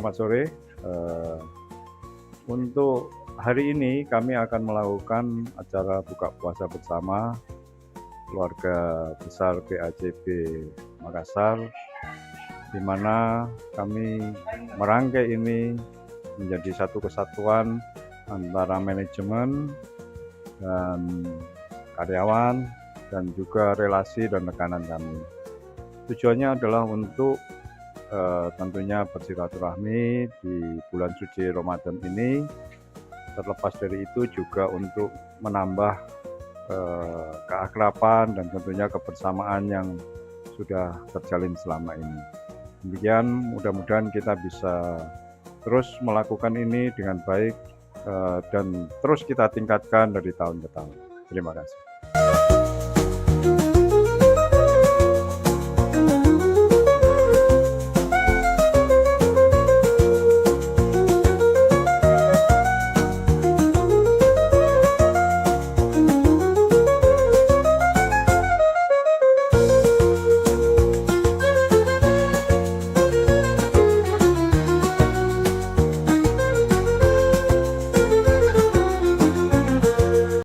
Selamat sore. Untuk hari ini kami akan melakukan acara buka puasa bersama keluarga besar BACB Makassar, di mana kami merangkai ini menjadi satu kesatuan antara manajemen dan karyawan dan juga relasi dan tekanan kami. Tujuannya adalah untuk tentunya bersilaturahmi di bulan suci Ramadan ini. Terlepas dari itu juga untuk menambah keakraban dan tentunya kebersamaan yang sudah terjalin selama ini. Demikian, mudah-mudahan kita bisa terus melakukan ini dengan baik dan terus kita tingkatkan dari tahun ke tahun. Terima kasih.